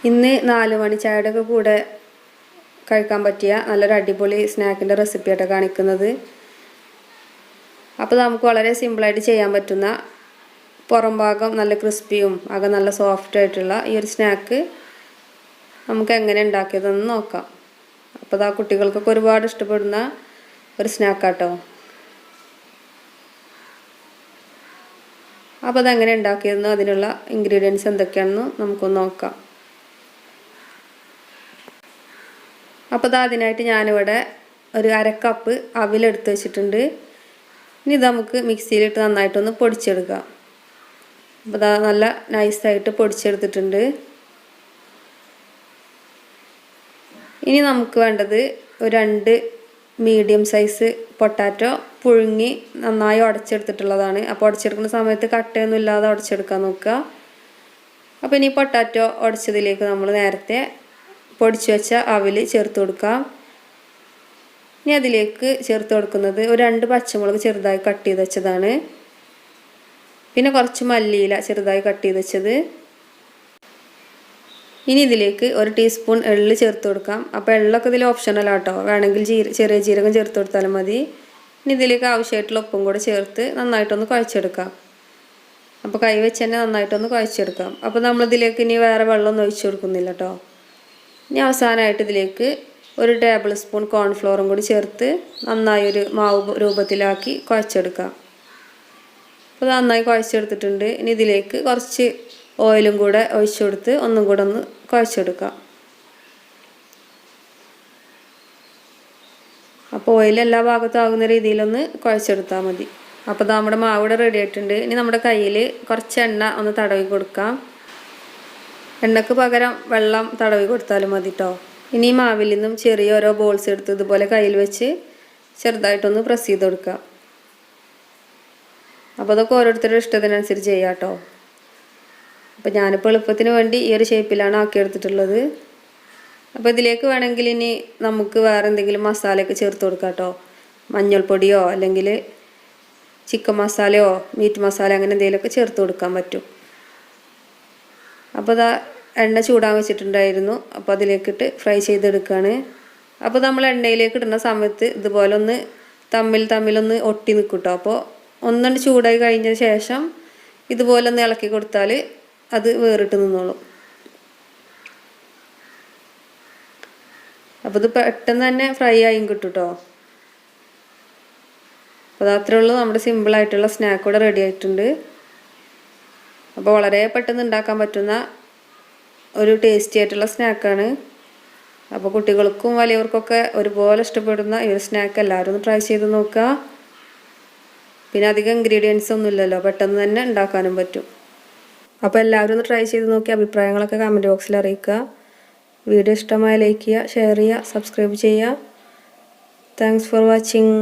ഇന്ന് 4 മണി ചായയുടെ കൂടെ കഴിക്കാൻ പറ്റിയ നല്ലൊരു അടിപൊളി സ്നാക്കിൻ്റെ റെസിപ്പിയായിട്ട് കാണിക്കുന്നത്. അപ്പോൾ നമുക്ക് വളരെ സിമ്പിളായിട്ട് ചെയ്യാൻ പറ്റുന്ന പുറം ഭാഗം നല്ല ക്രിസ്പിയും അകം നല്ല സോഫ്റ്റ് ആയിട്ടുള്ള ഈ ഒരു സ്നാക്ക് നമുക്ക് എങ്ങനെ ഉണ്ടാക്കിയതെന്ന് നോക്കാം. അപ്പോൾ ആ കുട്ടികൾക്കൊക്കെ ഒരുപാട് ഇഷ്ടപ്പെടുന്ന ഒരു സ്നാക്കാട്ടോ. അപ്പോൾ അതെങ്ങനെ ഉണ്ടാക്കിയതെന്ന് അതിനുള്ള ഇൻഗ്രീഡിയൻസ് എന്തൊക്കെയാണെന്ന് നമുക്കൊന്ന് നോക്കാം. അപ്പോൾ അതിനായിട്ട് ഞാനിവിടെ ഒരു 1/2 കപ്പ് അവിലെടുത്ത് വെച്ചിട്ടുണ്ട്. ഇനി ഇത് നമുക്ക് മിക്സിയിലിട്ട് നന്നായിട്ടൊന്ന് പൊടിച്ചെടുക്കാം. അപ്പോൾ നല്ല നൈസായിട്ട് പൊടിച്ചെടുത്തിട്ടുണ്ട്. ഇനി നമുക്ക് വേണ്ടത് ഒരു 2 മീഡിയം സൈസ് പൊട്ടാറ്റോ പുഴുങ്ങി നന്നായി ഉടച്ചെടുത്തിട്ടുള്ളതാണ്. അപ്പോൾ ഉടച്ചെടുക്കുന്ന സമയത്ത് കട്ടയൊന്നും ഇല്ലാതെ ഉടച്ചെടുക്കാൻ നോക്കുക. അപ്പോൾ ഇനി പൊട്ടാറ്റോ ഉടച്ചതിലേക്ക് നമ്മൾ നേരത്തെ പൊടിച്ചു വെച്ച അവിൽ ചേർത്ത് കൊടുക്കാം. ഇനി അതിലേക്ക് ചേർത്ത് കൊടുക്കുന്നത് ഒരു 2 പച്ചമുളക് ചെറുതായി കട്ട് ചെയ്ത് വെച്ചതാണ്. പിന്നെ കുറച്ച് മല്ലിയില ചെറുതായി കട്ട് ചെയ്ത് വെച്ചത്. ഇനി ഇതിലേക്ക് 1 ടീസ്പൂൺ എള്ള് ചേർത്ത് കൊടുക്കാം. അപ്പോൾ എള്ളൊക്കെ ഇതിൽ ഓപ്ഷണലാട്ടോ, വേണമെങ്കിൽ ചെറിയ ജീരകം ചേർത്ത് കൊടുത്താലും മതി. ഇനി ഇതിലേക്ക് ആവശ്യമായിട്ടുള്ള ഉപ്പും കൂടെ ചേർത്ത് നന്നായിട്ടൊന്ന് കുഴച്ചെടുക്കാം. അപ്പോൾ കൈ വെച്ച് തന്നെ നന്നായിട്ടൊന്ന് കുഴച്ചെടുക്കാം. അപ്പോൾ നമ്മളിതിലേക്ക് ഇനി വേറെ വെള്ളമൊന്നും ഒഴിച്ചു കൊടുക്കുന്നില്ല കേട്ടോ. ഇനി അവസാനമായിട്ട് ഇതിലേക്ക് 1 ടേബിൾ സ്പൂൺ കോൺഫ്ലോറും കൂടി ചേർത്ത് നന്നായി ഒരു മാവ് രൂപത്തിലാക്കി കുഴച്ചെടുക്കാം. അപ്പോൾ നന്നായി കുഴച്ചെടുത്തിട്ടുണ്ട്. ഇനി ഇതിലേക്ക് കുറച്ച് ഓയിലും കൂടെ ഒഴിച്ചു കൊടുത്ത് ഒന്നും കൂടെ ഒന്ന് കുഴച്ചെടുക്കാം. അപ്പോൾ ഓയിൽ എല്ലാ ഭാഗത്തും ആകുന്ന രീതിയിലൊന്ന് കുഴച്ചെടുത്താൽ മതി. അപ്പോൾ നമ്മുടെ മാവ് ഇവിടെ റെഡി ആയിട്ടുണ്ട്. ഇനി നമ്മുടെ കയ്യിൽ കുറച്ച് എണ്ണ ഒന്ന് തടവി കൊടുക്കാം. എണ്ണയ്ക്ക് പകരം വെള്ളം തടവി കൊടുത്താലും മതി കേട്ടോ. ഇനി മാവിൽ നിന്നും ചെറിയ ഓരോ ബോൾസ് എടുത്ത് ഇതുപോലെ കയ്യിൽ വെച്ച് ചെറുതായിട്ടൊന്ന് പ്രസ് ചെയ്ത് കൊടുക്കുക. അപ്പോൾ അതൊക്കെ ഓരോരുത്തരുടെ ഇഷ്ടത്തിനനുസരിച്ച് ചെയ്യാം കേട്ടോ. അപ്പോൾ ഞാനിപ്പോൾ എളുപ്പത്തിന് വേണ്ടി ഈ ഒരു ഷേപ്പിലാണ് ആക്കിയെടുത്തിട്ടുള്ളത്. അപ്പോൾ ഇതിലേക്ക് വേണമെങ്കിൽ ഇനി നമുക്ക് വേറെ എന്തെങ്കിലും മസാലയൊക്കെ ചേർത്ത് കൊടുക്കാം കേട്ടോ. മഞ്ഞൾപ്പൊടിയോ അല്ലെങ്കിൽ ചിക്കൻ മസാലയോ മീറ്റ് മസാല അങ്ങനെ എന്തെങ്കിലുമൊക്കെ ചേർത്ത് കൊടുക്കാൻ പറ്റും. അപ്പോൾ എണ്ണ ചൂടാൻ വെച്ചിട്ടുണ്ടായിരുന്നു. അപ്പോൾ അതിലേക്കിട്ട് ഫ്രൈ ചെയ്തെടുക്കുകയാണ്. അപ്പോൾ നമ്മൾ എണ്ണയിലേക്ക് ഇടുന്ന സമയത്ത് ഇതുപോലെ ഒന്ന് തമ്മിലൊന്ന് ഒട്ടി നിൽക്കും കേട്ടോ. അപ്പോൾ ഒന്നുകൊണ്ട് ചൂടായി കഴിഞ്ഞ ശേഷം ഇതുപോലെ ഒന്ന് ഇളക്കി കൊടുത്താൽ അത് വേറിട്ട് നിന്നോളും. അപ്പോൾ ഇത് പെട്ടെന്ന് തന്നെ ഫ്രൈ ആയും കിട്ടും കേട്ടോ. അപ്പോൾ അത്രേ ഉള്ളൂ, നമ്മുടെ സിമ്പിളായിട്ടുള്ള സ്നാക്ക് കൂടെ റെഡി ആയിട്ടുണ്ട്. അപ്പോൾ വളരെ പെട്ടെന്ന് ഉണ്ടാക്കാൻ പറ്റുന്ന ഒരു ടേസ്റ്റി ആയിട്ടുള്ള സ്നാക്കാണ്. അപ്പോൾ കുട്ടികൾക്കും വലിയവർക്കൊക്കെ ഒരുപോലെ ഇഷ്ടപ്പെടുന്ന ഈ ഒരു സ്നാക്ക് എല്ലാവരും ഒന്ന് ട്രൈ ചെയ്ത് നോക്കുക. പിന്നെ അധികം ഇൻഗ്രീഡിയൻസ് ഒന്നും ഇല്ലല്ലോ, പെട്ടെന്ന് തന്നെ ഉണ്ടാക്കാനും പറ്റും. അപ്പോൾ എല്ലാവരും ഒന്ന് ട്രൈ ചെയ്ത് നോക്കി അഭിപ്രായങ്ങളൊക്കെ കമൻറ്റ് ബോക്സിൽ അറിയിക്കുക. വീഡിയോ ഇഷ്ടമായ ലൈക്ക് ചെയ്യുക, ഷെയർ ചെയ്യുക, സബ്സ്ക്രൈബ് ചെയ്യുക. Thanks for watching.